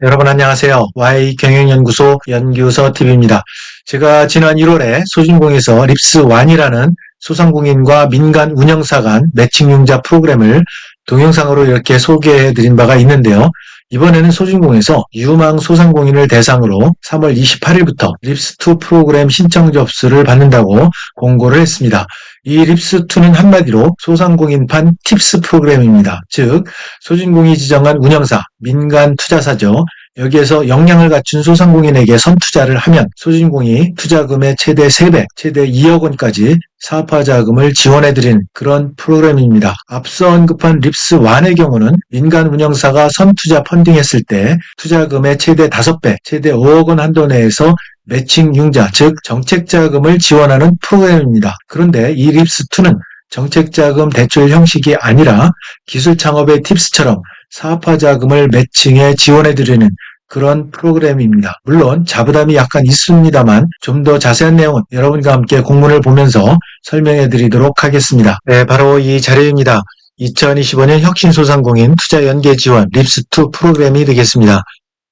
여러분 안녕하세요. Y경영연구소 연구소TV입니다. 제가 지난 1월에 소진공에서 립스1이라는 소상공인과 민간 운영사 간 매칭융자 프로그램을 동영상으로 이렇게 소개해드린 바가 있는데요. 이번에는 소진공에서 유망 소상공인을 대상으로 3월 28일부터 립스2 프로그램 신청 접수를 받는다고 공고를 했습니다. 이 립스2는 한마디로 소상공인판 팁스 프로그램입니다. 즉 소진공이 지정한 운영사, 민간 투자사죠. 여기에서 역량을 갖춘 소상공인에게 선투자를 하면 소진공이 투자금의 최대 3배, 최대 2억 원까지 사업화 자금을 지원해드리는 그런 프로그램입니다. 앞서 언급한 립스1의 경우는 민간 운영사가 선투자 펀딩했을 때 투자금의 최대 5배, 최대 5억 원 한도 내에서 매칭 융자, 즉 정책자금을 지원하는 프로그램입니다. 그런데 이 립스2는 정책자금 대출 형식이 아니라 기술 창업의 팁스처럼 사업화 자금을 매칭해 지원해드리는 그런 프로그램입니다. 물론 자부담이 약간 있습니다만 좀 더 자세한 내용은 여러분과 함께 공문을 보면서 설명해 드리도록 하겠습니다. 네, 바로 이 자료입니다. 2025년 혁신소상공인 투자연계지원 립스2 프로그램이 되겠습니다.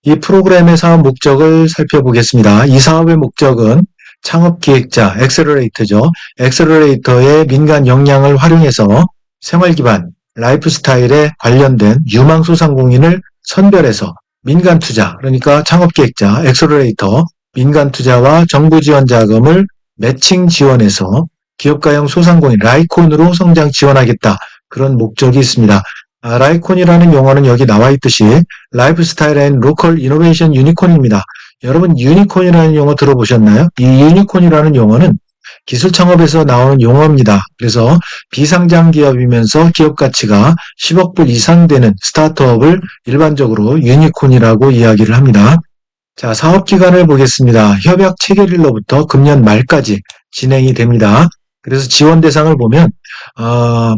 이 프로그램의 사업 목적을 살펴보겠습니다. 이 사업의 목적은 창업기획자, 엑셀러레이터죠. 엑셀러레이터의 민간 역량을 활용해서 생활기반, 라이프 스타일에 관련된 유망 소상공인을 선별해서 민간 투자, 그러니까 창업기획자, 엑셀러레이터, 민간 투자와 정부 지원 자금을 매칭 지원해서 기업가형 소상공인 라이콘으로 성장 지원하겠다. 그런 목적이 있습니다. 라이콘이라는 용어는 여기 나와 있듯이 라이프 스타일 앤 로컬 이노베이션 유니콘입니다. 여러분 유니콘이라는 용어 들어보셨나요? 이 유니콘이라는 용어는 기술 창업에서 나오는 용어입니다. 그래서 비상장 기업이면서 기업 가치가 10억 불 이상 되는 스타트업을 일반적으로 유니콘이라고 이야기를 합니다. 자, 사업 기간을 보겠습니다. 협약 체결일로부터 금년 말까지 진행이 됩니다. 그래서 지원 대상을 보면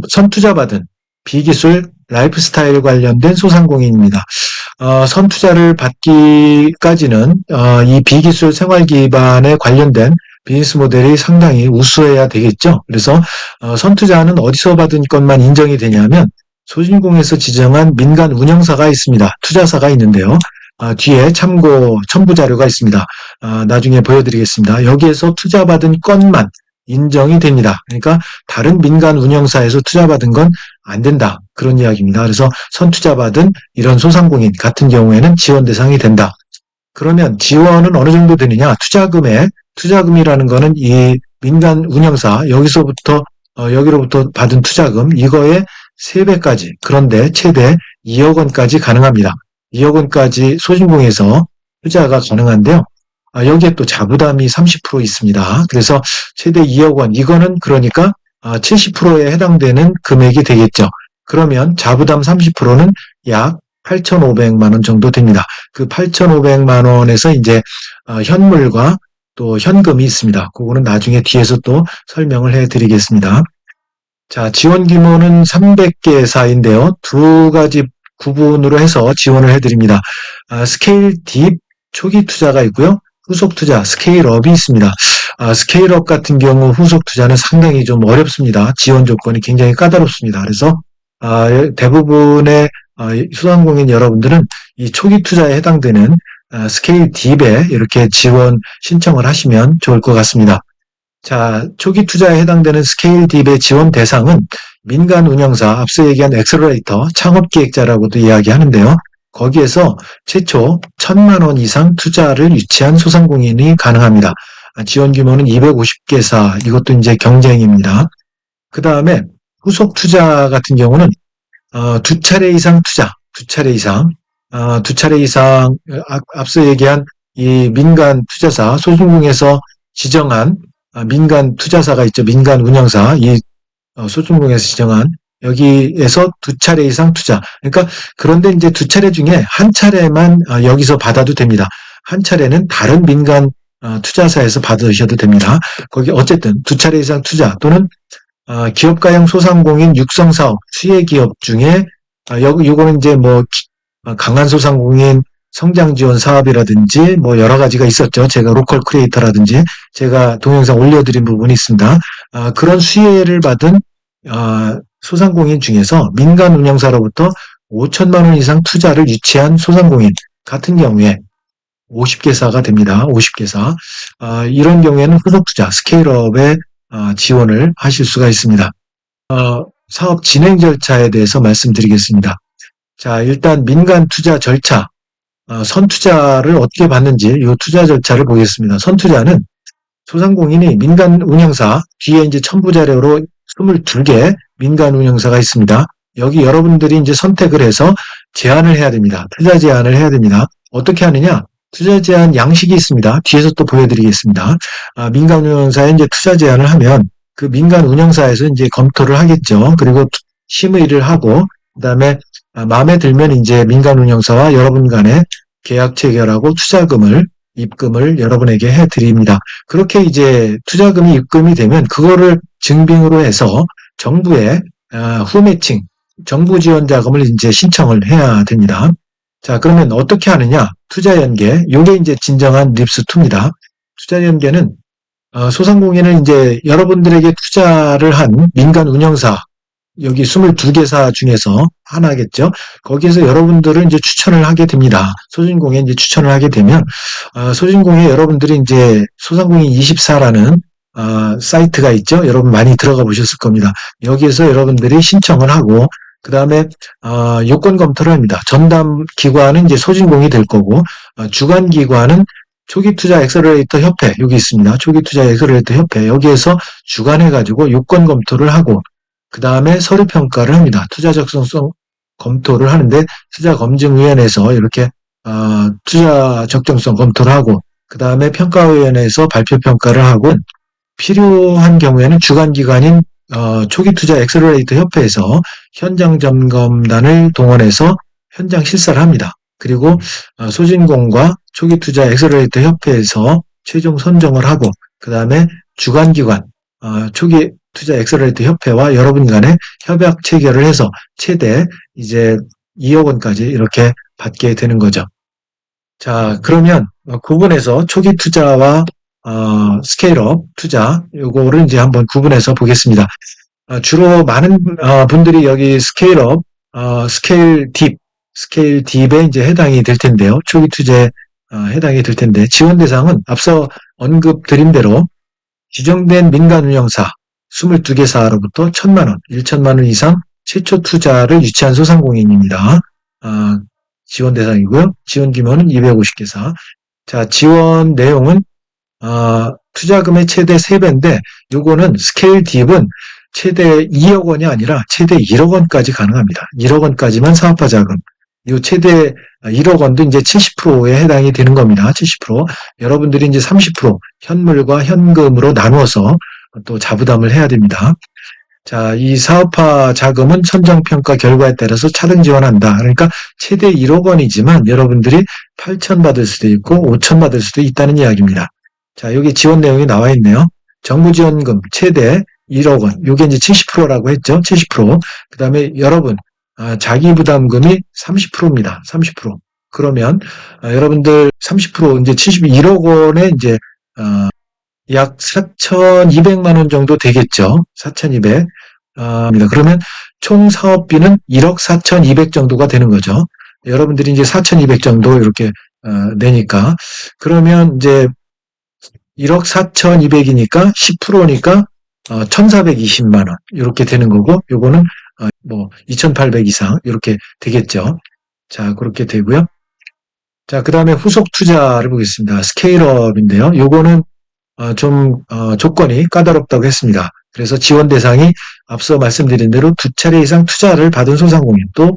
선투자 받은 비기술 라이프 스타일 관련된 소상공인입니다. 선투자를 받기까지는 이 비기술 생활 기반에 관련된 비즈니스 모델이 상당히 우수해야 되겠죠. 그래서 선투자는 어디서 받은 것만 인정이 되냐면 소진공에서 지정한 민간 운영사가 있습니다. 투자사가 있는데요. 뒤에 참고 첨부 자료가 있습니다. 나중에 보여드리겠습니다. 여기에서 투자받은 건만 인정이 됩니다. 그러니까 다른 민간 운영사에서 투자받은 건 안 된다. 그런 이야기입니다. 그래서 선투자받은 이런 소상공인 같은 경우에는 지원 대상이 된다. 그러면 지원은 어느 정도 되느냐? 투자금이라는 거는 이 민간 운영사 여기로부터 받은 투자금 이거의 3배까지, 그런데 최대 2억 원까지 가능합니다. 2억 원까지 소진공에서 투자가 가능한데요. 여기에 또 자부담이 30% 있습니다. 그래서 최대 2억 원, 이거는 그러니까 70%에 해당되는 금액이 되겠죠. 그러면 자부담 30%는 약 8,500만 원 정도 됩니다. 그 8,500만 원에서 이제 현물과 또 현금이 있습니다. 그거는 나중에 뒤에서 또 설명을 해드리겠습니다. 자, 지원 규모는 300개사인데요. 두 가지 구분으로 해서 지원을 해드립니다. 스케일 딥 초기 투자가 있고요. 후속 투자, 스케일업이 있습니다. 스케일업 같은 경우 후속 투자는 상당히 좀 어렵습니다. 지원 조건이 굉장히 까다롭습니다. 그래서 대부분의 소상공인 여러분들은 이 초기 투자에 해당되는 스케일 딥에 이렇게 지원 신청을 하시면 좋을 것 같습니다. 자, 초기 투자에 해당되는 스케일 딥의 지원 대상은 민간 운영사, 앞서 얘기한 엑셀러레이터, 창업기획자라고도 이야기하는데요. 거기에서 최초 1,000만 원 이상 투자를 유치한 소상공인이 가능합니다. 지원 규모는 250개사, 이것도 이제 경쟁입니다. 그 다음에 후속 투자 같은 경우는 2차례 이상 투자, 2차례 이상, 앞서 얘기한 이 민간 투자사, 소진공에서 지정한 민간 투자사가 있죠. 민간 운영사, 이 소진공에서 지정한 여기에서 2차례 이상 투자. 그러니까 그런데 이제 2차례 중에 한 차례만 여기서 받아도 됩니다. 한 차례는 다른 민간 투자사에서 받으셔도 됩니다. 거기 어쨌든 2차례 이상 투자 또는 기업가형 소상공인 육성사업 수혜기업 중에 요거는 이제 뭐 강한 소상공인 성장지원 사업이라든지 뭐 여러 가지가 있었죠. 제가 로컬 크리에이터라든지 제가 동영상 올려드린 부분이 있습니다. 그런 수혜를 받은 소상공인 중에서 민간 운영사로부터 5천만 원 이상 투자를 유치한 소상공인 같은 경우에 50개사가 됩니다. 50개사. 이런 경우에는 후속투자, 스케일업에 지원을 하실 수가 있습니다. 사업 진행 절차에 대해서 말씀드리겠습니다. 자, 일단 민간 투자 절차, 선투자를 어떻게 받는지 이 투자 절차를 보겠습니다. 선투자는 소상공인이 민간 운영사, 뒤에 이제 첨부 자료로 22개 민간 운영사가 있습니다. 여기 여러분들이 이제 선택을 해서 제안을 해야 됩니다. 투자 제안을 해야 됩니다. 어떻게 하느냐? 투자 제안 양식이 있습니다. 뒤에서 또 보여드리겠습니다. 민간 운영사에 이제 투자 제안을 하면 그 민간 운영사에서 이제 검토를 하겠죠. 그리고 심의를 하고, 그 다음에 마음에 들면 이제 민간 운영사와 여러분 간에 계약 체결하고 투자금을 입금을 여러분에게 해드립니다. 그렇게 이제 투자금이 입금이 되면 그거를 증빙으로 해서 정부에 후매칭, 정부 지원 자금을 이제 신청을 해야 됩니다. 자, 그러면 어떻게 하느냐? 투자 연계, 요게 이제 진정한 립스2입니다. 투자 연계는 소상공인은 이제 여러분들에게 투자를 한 민간 운영사, 여기 22개사 중에서 하나겠죠. 거기에서 여러분들을 이제 추천을 하게 됩니다. 소진공에 이제 추천을 하게 되면, 소진공에 여러분들이 이제 소상공인 24라는 사이트가 있죠. 여러분 많이 들어가 보셨을 겁니다. 여기에서 여러분들이 신청을 하고, 그 다음에, 요건 검토를 합니다. 전담 기관은 이제 소진공이 될 거고, 주관 기관은 초기투자 엑셀러레이터 협회, 여기 있습니다. 초기투자 엑셀러레이터 협회, 여기에서 주관해가지고 요건 검토를 하고, 그 다음에 서류 평가를 합니다. 투자 적성성 검토를 하는데 투자검증위원회에서 이렇게 투자 적정성 검토를 하고, 그 다음에 평가위원회에서 발표 평가를 하고, 필요한 경우에는 주관기관인 초기투자 엑셀러레이터 협회에서 현장 점검단을 동원해서 현장 실사를 합니다. 그리고 소진공과 초기투자 엑셀러레이터 협회에서 최종 선정을 하고, 그 다음에 주관기관 초기 투자 엑셀러레이터 협회와 여러분 간에 협약 체결을 해서 최대 이제 2억 원까지 이렇게 받게 되는 거죠. 자, 그러면 구분해서 초기 투자와 스케일업 투자 요거를 이제 한번 구분해서 보겠습니다. 주로 많은 분들이 여기 스케일업, 스케일 딥에 이제 해당이 될 텐데요. 초기 투자에 해당이 될 텐데 지원 대상은 앞서 언급드린 대로 지정된 민간 운영사 22개사로부터 1,000만 원, 1천만 원 이상 최초 투자를 유치한 소상공인입니다. 지원 대상이고요. 지원 규모는 250개사. 자, 지원 내용은 투자금의 최대 3배인데 요거는 스케일 딥은 최대 2억 원이 아니라 최대 1억 원까지 가능합니다. 1억 원까지만 사업화 자금. 요 최대 1억 원도 이제 70%에 해당이 되는 겁니다. 70%. 여러분들이 이제 30% 현물과 현금으로 나누어서 또 자부담을 해야 됩니다. 자, 이 사업화 자금은 선정평가 결과에 따라서 차등 지원한다. 그러니까 최대 1억 원이지만 여러분들이 8천 받을 수도 있고 5천 받을 수도 있다는 이야기입니다. 자, 여기 지원 내용이 나와 있네요. 정부 지원금 최대 1억 원. 요게 이제 70%라고 했죠. 70%. 그 다음에 여러분, 자기 부담금이 30%입니다. 30%. 그러면 여러분들 30% 이제 71억 원에 이제 약 4,200만 원 정도 되겠죠. 4,200. 그러면 총 사업비는 1억 4,200 정도가 되는 거죠. 여러분들이 이제 4,200 정도 이렇게 내니까 그러면 이제 1억 4,200이니까 10%니까 1,420만 원 이렇게 되는 거고 요거는 뭐 2,800 이상 이렇게 되겠죠. 자, 그렇게 되고요. 자, 그다음에 후속 투자를 보겠습니다. 스케일업인데요. 요거는 좀 조건이 까다롭다고 했습니다. 그래서 지원 대상이 앞서 말씀드린 대로 2차례 이상 투자를 받은 소상공인 또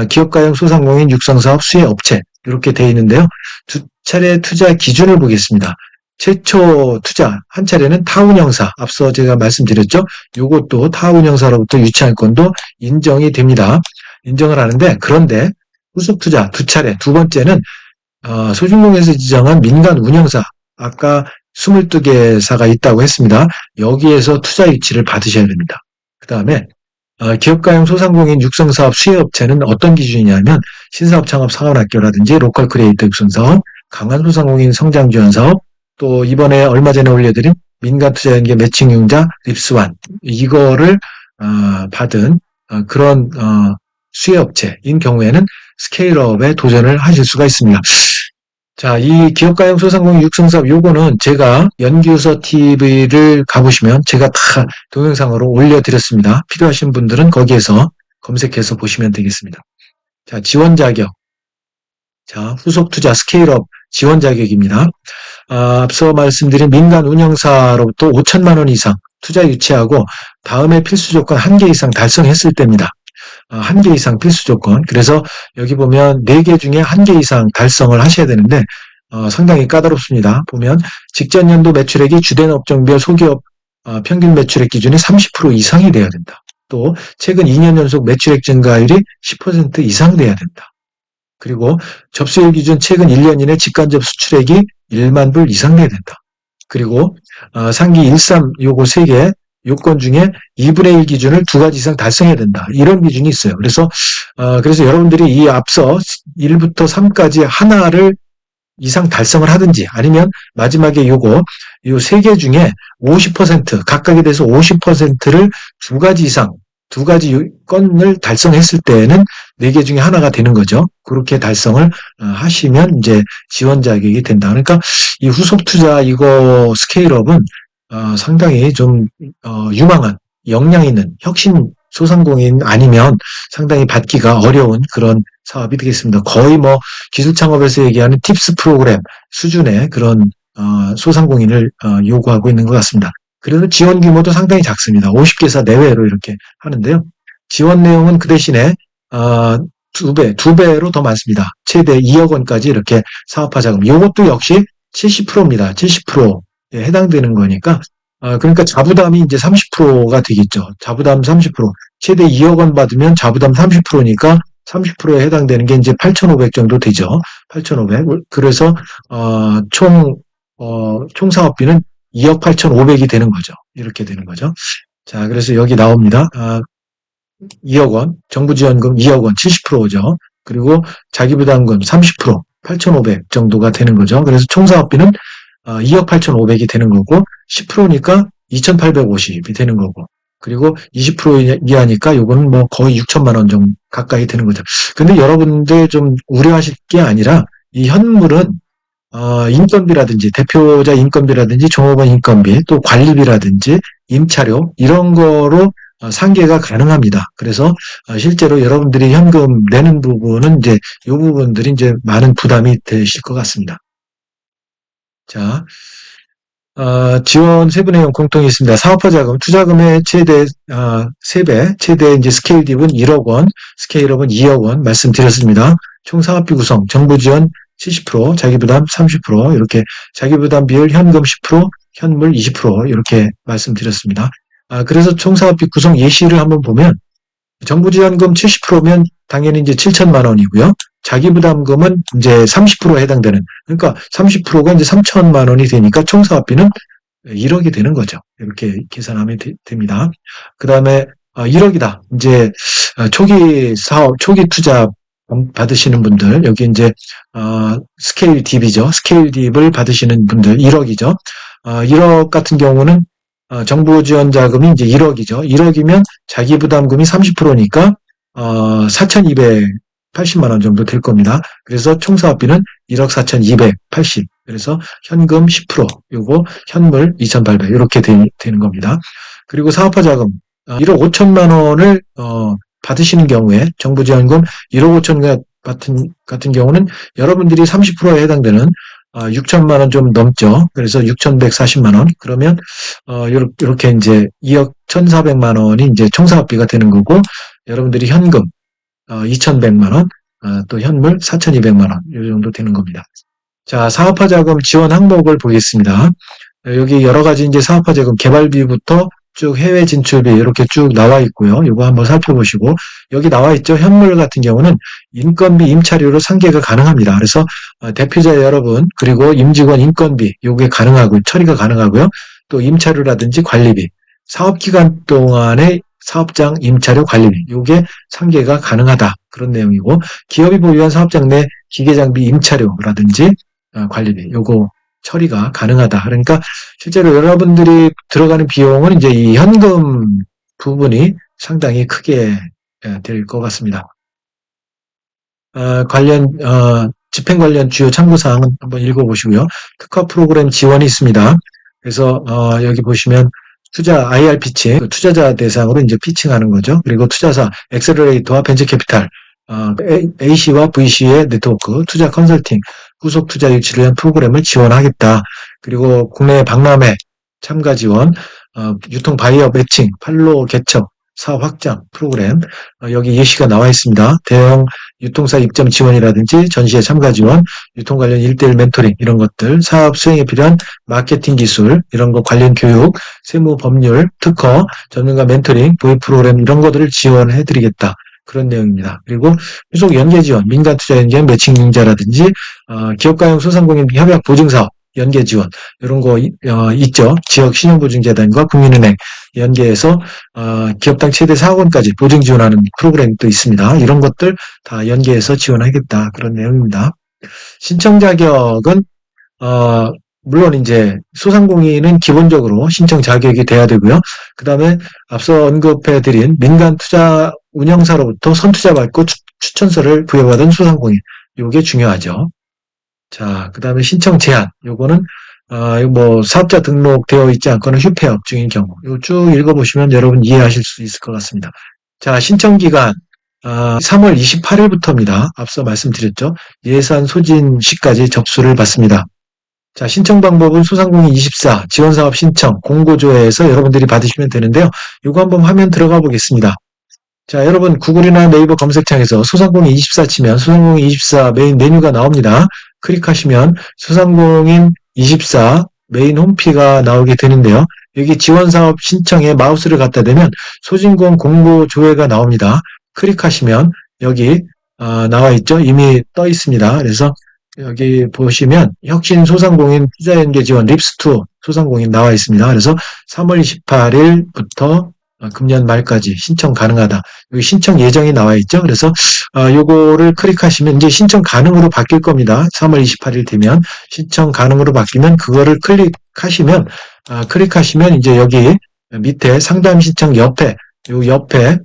기업가용 소상공인 육성사업 수혜업체 이렇게 되어 있는데요. 2차례 투자 기준을 보겠습니다. 최초 투자 한 차례는 타운영사 앞서 제가 말씀드렸죠. 요것도 타운영사로부터 유치할건도 인정이 됩니다. 인정을 하는데 그런데 후속 투자 2차례 두 번째는 소진공에서 지정한 민간 운영사 아까 22개사가 있다고 했습니다. 여기에서 투자 유치를 받으셔야 됩니다. 그 다음에 기업가용 소상공인 육성사업 수혜업체는 어떤 기준이냐면 신사업 창업 사관학교라든지 로컬 크리에이터 육성사업, 강한 소상공인 성장지원사업, 또 이번에 얼마 전에 올려드린 민간투자연계 매칭융자 립스완 이거를 받은 그런 수혜업체인 경우에는 스케일업에 도전을 하실 수가 있습니다. 자, 이 기업가용 소상공인 육성사업 요거는 제가 연기유서 TV를 가보시면 제가 다 동영상으로 올려드렸습니다. 필요하신 분들은 거기에서 검색해서 보시면 되겠습니다. 자, 지원 자격. 자, 후속 투자 스케일업 지원 자격입니다. 앞서 말씀드린 민간 운영사로부터 5천만 원 이상 투자 유치하고 다음에 필수 조건 1개 이상 달성했을 때입니다. 1개 이상 필수 조건. 그래서 여기 보면 4개 중에 1개 이상 달성을 하셔야 되는데 상당히 까다롭습니다. 보면 직전 연도 매출액이 주된 업종별 소기업 평균 매출액 기준이 30% 이상이 돼야 된다. 또 최근 2년 연속 매출액 증가율이 10% 이상 돼야 된다. 그리고 접수일 기준 최근 1년 이내 직간접 수출액이 1만 불 이상 돼야 된다. 그리고 상기 13 요거 3개 요건 중에 2분의 1 기준을 2가지 이상 달성해야 된다. 이런 기준이 있어요. 그래서 여러분들이 이 앞서 1부터 3까지 하나를 이상 달성을 하든지 아니면 마지막에 요 3개 중에 50% 각각에 대해서 50%를 2가지 이상 2가지 건을 달성했을 때에는 4개 중에 하나가 되는 거죠. 그렇게 달성을 하시면 이제 지원 자격이 된다. 그러니까 이 후속 투자 이거 스케일업은 상당히 좀 유망한 역량 있는 혁신 소상공인 아니면 상당히 받기가 어려운 그런 사업이 되겠습니다. 거의 뭐 기술 창업에서 얘기하는 팁스 프로그램 수준의 그런 소상공인을 요구하고 있는 것 같습니다. 그래서 지원 규모도 상당히 작습니다. 50개사 내외로 이렇게 하는데요. 지원 내용은 그 대신에 2배로 더 많습니다. 최대 2억 원까지 이렇게 사업화 자금. 이것도 역시 70%입니다. 70%에 해당되는 거니까 그러니까 자부담이 이제 30%가 되겠죠. 자부담 30%. 최대 2억 원 받으면 자부담 30%니까 30%에 해당되는 게 이제 8,500 정도 되죠. 8,500. 그래서 총 사업비는 2억 8,500이 되는 거죠. 이렇게 되는 거죠. 자, 그래서 여기 나옵니다. 2억 원, 정부 지원금 2억 원, 70%죠. 그리고 자기부담금 30%, 8,500 정도가 되는 거죠. 그래서 총 사업비는 2억 8,500이 되는 거고 10%니까 2,850이 되는 거고 그리고 20% 이하니까 요거는 뭐 거의 6천만 원 정도 가까이 되는 거죠. 근데 여러분들 좀 우려하실 게 아니라 이 현물은 인건비라든지 대표자 인건비라든지 종업원 인건비 또 관리비라든지 임차료 이런 거로 상계가 가능합니다. 그래서 실제로 여러분들이 현금 내는 부분은 이제 이 부분들이 이제 많은 부담이 되실 것 같습니다. 자, 지원 세부 내용 공통이 있습니다. 사업화 자금, 투자금의 최대 3배, 최대 이제 스케일 딥은 1억 원, 스케일업은 2억 원 말씀드렸습니다. 총 사업비 구성, 정부 지원 70%, 자기부담 30%, 이렇게 자기부담 비율 현금 10%, 현물 20% 이렇게 말씀드렸습니다. 그래서 총 사업비 구성 예시를 한번 보면 정부 지원금 70%면 당연히 이제 7천만 원이고요. 자기부담금은 이제 30%에 해당되는, 그러니까 30%가 이제 3천만 원이 되니까 총 사업비는 1억이 되는 거죠. 이렇게 계산하면 됩니다. 그 다음에 1억이다. 이제 초기 사업, 초기 투자 받으시는 분들, 여기 이제 스케일 딥이죠. 스케일 딥을 받으시는 분들 1억이죠. 1억 같은 경우는 정부 지원 자금이 이제 1억이죠. 1억이면 자기 부담금이 30%니까 4,280만 원 정도 될 겁니다. 그래서 총 사업비는 1억 4,280. 그래서 현금 10%, 요거 현물 2,800 이렇게 되는 겁니다. 그리고 사업화 자금 1억 5천만 원을 받으시는 경우에 정부 지원금 1억 5천 같은 경우는 여러분들이 30%에 해당되는 6천만 원 좀 넘죠. 그래서 6,140만 원. 그러면 이렇게 이제 2억 1,400만 원이 이제 총사업비가 되는 거고 여러분들이 현금 2,100만 원, 또 현물 4,200만 원 이 정도 되는 겁니다. 자, 사업화 자금 지원 항목을 보겠습니다. 여기 여러 가지 이제 사업화 자금 개발비부터 쭉 해외 진출비 이렇게 쭉 나와 있고요. 이거 한번 살펴보시고 여기 나와 있죠. 현물 같은 경우는 인건비, 임차료로 상계가 가능합니다. 그래서 대표자 여러분 그리고 임직원 인건비 요게 가능하고 처리가 가능하고요. 또 임차료라든지 관리비, 사업 기간 동안의 사업장 임차료 관리비 요게 상계가 가능하다 그런 내용이고 기업이 보유한 사업장 내 기계장비 임차료라든지 관리비 요거 처리가 가능하다. 그러니까 실제로 여러분들이 들어가는 비용은 이제 이 현금 부분이 상당히 크게 될 것 같습니다. 집행 관련 주요 참고사항은 한번 읽어보시고요. 특화 프로그램 지원이 있습니다. 그래서, 여기 보시면 투자 IR 피칭, 그 투자자 대상으로 이제 피칭하는 거죠. 그리고 투자사, 엑셀러레이터와 벤처 캐피탈, A씨와 V씨의 네트워크, 투자 컨설팅, 후속 투자 유치를 위한 프로그램을 지원하겠다. 그리고 국내 박람회 참가 지원, 유통 바이어 매칭, 판로 개척, 사업 확장 프로그램, 여기 예시가 나와 있습니다. 대형 유통사 입점 지원이라든지 전시회 참가 지원, 유통 관련 1:1 멘토링 이런 것들, 사업 수행에 필요한 마케팅 기술 이런 거 관련 교육, 세무 법률, 특허, 전문가 멘토링, 보육 프로그램 이런 것들을 지원해 드리겠다. 그런 내용입니다. 그리고 후속 연계 지원, 민간 투자 연계 매칭 융자라든지 기업가용 소상공인 협약 보증사업 연계 지원 이런 거 있죠. 지역 신용보증재단과 국민은행 연계해서 기업당 최대 4억 원까지 보증 지원하는 프로그램도 있습니다. 이런 것들 다 연계해서 지원하겠다 그런 내용입니다. 신청 자격은 물론 이제 소상공인은 기본적으로 신청 자격이 돼야 되고요. 그 다음에 앞서 언급해드린 민간 투자 운영사로부터 선투자 받고 추천서를 부여받은 소상공인 요게 중요하죠. 자, 그 다음에 신청 제한. 요거는, 뭐, 사업자 등록되어 있지 않거나 휴폐업 중인 경우. 요 쭉 읽어보시면 여러분 이해하실 수 있을 것 같습니다. 자, 신청 기간, 3월 28일부터입니다. 앞서 말씀드렸죠. 예산 소진 시까지 접수를 받습니다. 자, 신청 방법은 소상공인 24 지원사업 신청 공고조회에서 여러분들이 받으시면 되는데요. 요거 한번 화면 들어가 보겠습니다. 자, 여러분 구글이나 네이버 검색창에서 소상공인 24 치면 소상공인 24 메인 메뉴가 나옵니다. 클릭하시면 소상공인 24 메인 홈피가 나오게 되는데요. 여기 지원사업 신청에 마우스를 갖다 대면 소진공 공고 조회가 나옵니다. 클릭하시면 여기 나와 있죠. 이미 떠 있습니다. 그래서 여기 보시면 혁신 소상공인 투자연계 지원 립스2 소상공인 나와 있습니다. 그래서 3월 28일부터 금년 말까지 신청 가능하다. 여기 신청 예정이 나와 있죠. 그래서 요거를 클릭하시면 이제 신청 가능으로 바뀔 겁니다. 3월 28일 되면 신청 가능으로 바뀌면 그거를 클릭하시면 이제 여기 밑에 상담 신청 옆에 요 옆에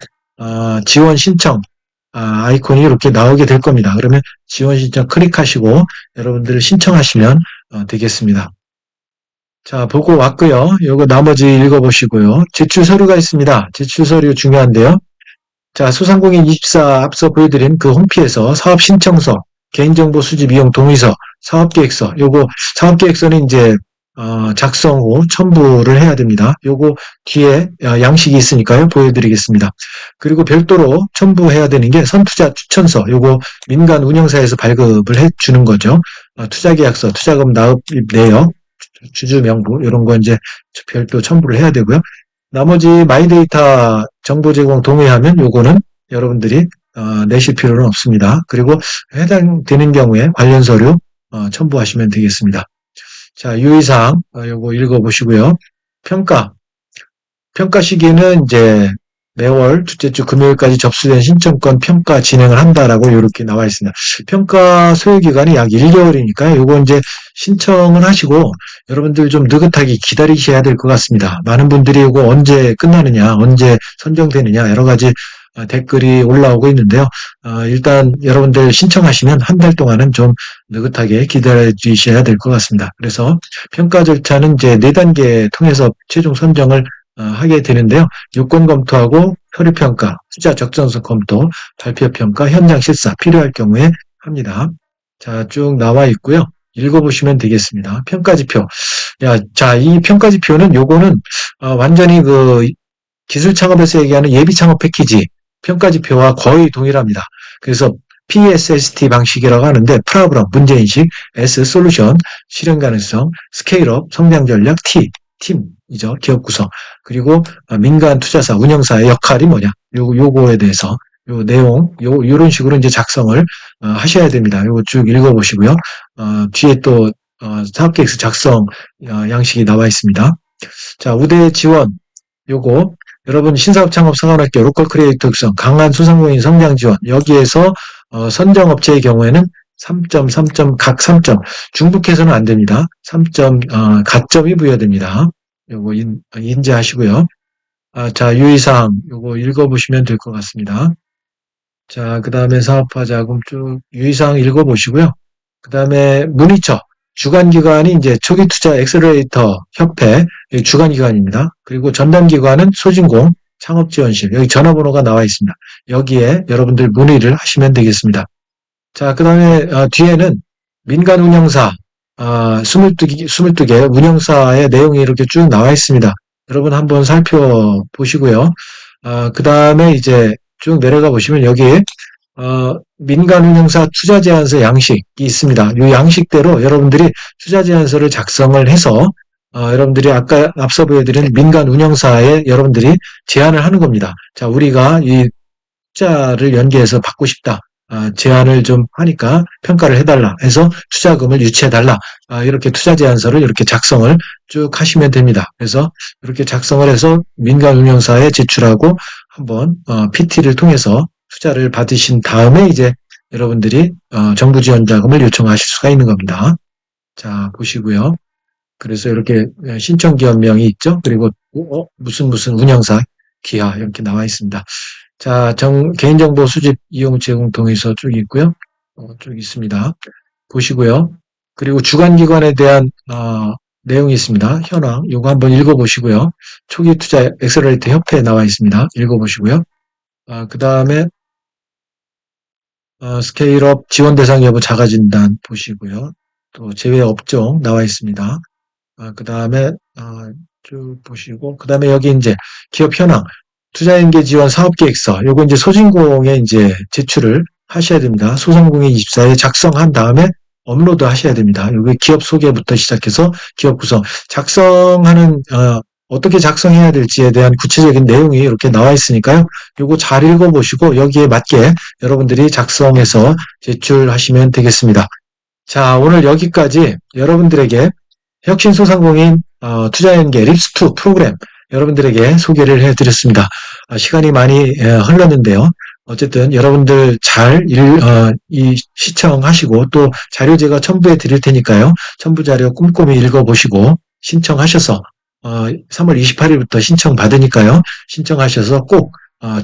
지원 신청 아이콘이 이렇게 나오게 될 겁니다. 그러면 지원 신청 클릭하시고 여러분들 신청하시면 되겠습니다. 자, 보고 왔고요. 요거 나머지 읽어보시고요. 제출 서류가 있습니다. 제출 서류 중요한데요. 자, 소상공인 24 앞서 보여드린 그 홈피에서 사업 신청서, 개인정보 수집 이용 동의서, 사업계획서, 요거 사업계획서는 이제 작성 후 첨부를 해야 됩니다. 요거 뒤에 양식이 있으니까요. 보여드리겠습니다. 그리고 별도로 첨부해야 되는 게 선투자 추천서, 요거 민간 운영사에서 발급을 해주는 거죠. 투자계약서, 투자금 납입 내역, 주주 명부 이런 거 이제 별도 첨부를 해야 되고요. 나머지 마이데이터 정보 제공 동의하면 요거는 여러분들이 내실 필요는 없습니다. 그리고 해당되는 경우에 관련 서류 첨부하시면 되겠습니다. 자, 유의사항 요거 읽어보시고요. 평가 시기는 이제 매월 둘째 주 금요일까지 접수된 신청권 평가 진행을 한다라고 이렇게 나와 있습니다. 평가 소요 기간이 약 1개월이니까요. 요거 이제 신청을 하시고 여러분들 좀 느긋하게 기다리셔야 될 것 같습니다. 많은 분들이 이거 언제 끝나느냐, 언제 선정되느냐 여러 가지 댓글이 올라오고 있는데요. 일단 여러분들 신청하시면 한 달 동안은 좀 느긋하게 기다려 주셔야 될 것 같습니다. 그래서 평가 절차는 이제 4단계 통해서 최종 선정을 하게 되는데요. 요건 검토하고 서류평가, 투자 적정성 검토, 발표평가, 현장 실사 필요할 경우에 합니다. 자, 쭉 나와 있고요. 읽어보시면 되겠습니다. 평가지표. 자, 이 평가지표는 요거는 완전히 그 기술 창업에서 얘기하는 예비 창업 패키지 평가지표와 거의 동일합니다. 그래서 PSST 방식이라고 하는데 프로그램, 문제인식, S, 솔루션, 실현 가능성, 스케일업, 성장 전략, T, 팀이죠. 기업 구성. 그리고 민간 투자사, 운영사의 역할이 뭐냐. 요거에 대해서 요 내용, 요런 식으로 이제 작성을 하셔야 됩니다. 요거 쭉 읽어보시고요. 뒤에 또 사업계획서 작성 양식이 나와 있습니다. 자, 우대 지원. 요거 여러분 신사업 창업 상업학교 로컬 크리에이터 육성 강한 소상공인 성장 지원 여기에서 선정업체의 경우에는 3점, 3점, 각 3점. 중복해서는 안 됩니다. 3점, 가점이 부여됩니다. 요거 인지하시고요. 자, 유의사항, 요거 읽어보시면 될 것 같습니다. 자, 그 다음에 사업화 자금 쭉 유의사항 읽어보시고요. 그 다음에 문의처, 주관기관이 이제 초기투자 엑셀러레이터 협회, 여기 주관기관입니다. 그리고 전담기관은 소진공 창업지원실, 여기 전화번호가 나와 있습니다. 여기에 여러분들 문의를 하시면 되겠습니다. 자, 그 다음에 뒤에는 민간운영사, 22개 운영사의 내용이 이렇게 쭉 나와 있습니다. 여러분 한번 살펴보시고요. 그 다음에 이제 쭉 내려가 보시면 여기에 민간운용사 투자제안서 양식이 있습니다. 이 양식대로 여러분들이 투자제안서를 작성을 해서 여러분들이 아까 앞서 보여드린 민간운용사에 여러분들이 제안을 하는 겁니다. 자, 우리가 이 투자를 연계해서 받고 싶다. 제안을 좀 하니까 평가를 해달라 해서 투자금을 유치해달라. 이렇게 투자 제안서를 이렇게 작성을 쭉 하시면 됩니다. 그래서 이렇게 작성을 해서 민간운용사에 제출하고 한번 PT를 통해서 투자를 받으신 다음에 이제 여러분들이 정부 지원 자금을 요청하실 수가 있는 겁니다. 자, 보시고요. 그래서 이렇게 신청 기업명이 있죠. 그리고 무슨 운영사 기하 이렇게 나와 있습니다. 자, 개인정보 수집 이용 제공 동의서 쭉 있고요. 쭉 있습니다. 보시고요. 그리고 주관기관에 대한 내용이 있습니다. 현황 요거 한번 읽어보시고요. 초기 투자 엑셀러레이터 협회에 나와 있습니다. 읽어보시고요. 그 다음에 스케일업 지원 대상 여부 자가진단 보시고요. 또 제외 업종 나와 있습니다. 그 다음에 쭉 보시고 그 다음에 여기 이제 기업 현황 투자연계 지원 사업계획서 요거 이제 소진공에 이제 제출을 하셔야 됩니다. 소상공인 24에 작성한 다음에 업로드 하셔야 됩니다. 여기 기업 소개부터 시작해서 기업 구성 작성하는 어떻게 작성해야 될지에 대한 구체적인 내용이 이렇게 나와 있으니까요. 요거 잘 읽어보시고 여기에 맞게 여러분들이 작성해서 제출하시면 되겠습니다. 자, 오늘 여기까지 여러분들에게 혁신소상공인 투자연계 립스2 프로그램 여러분들에게 소개를 해드렸습니다. 시간이 많이 흘렀는데요. 어쨌든 여러분들 잘 시청하시고 또 자료 제가 첨부해 드릴 테니까요. 첨부 자료 꼼꼼히 읽어보시고 신청하셔서 3월 28일부터 신청 받으니까요. 신청하셔서 꼭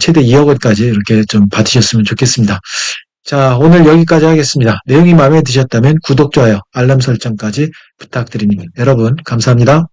최대 2억 원까지 이렇게 좀 받으셨으면 좋겠습니다. 자, 오늘 여기까지 하겠습니다. 내용이 마음에 드셨다면 구독, 좋아요, 알람 설정까지 부탁드립니다. 여러분 감사합니다.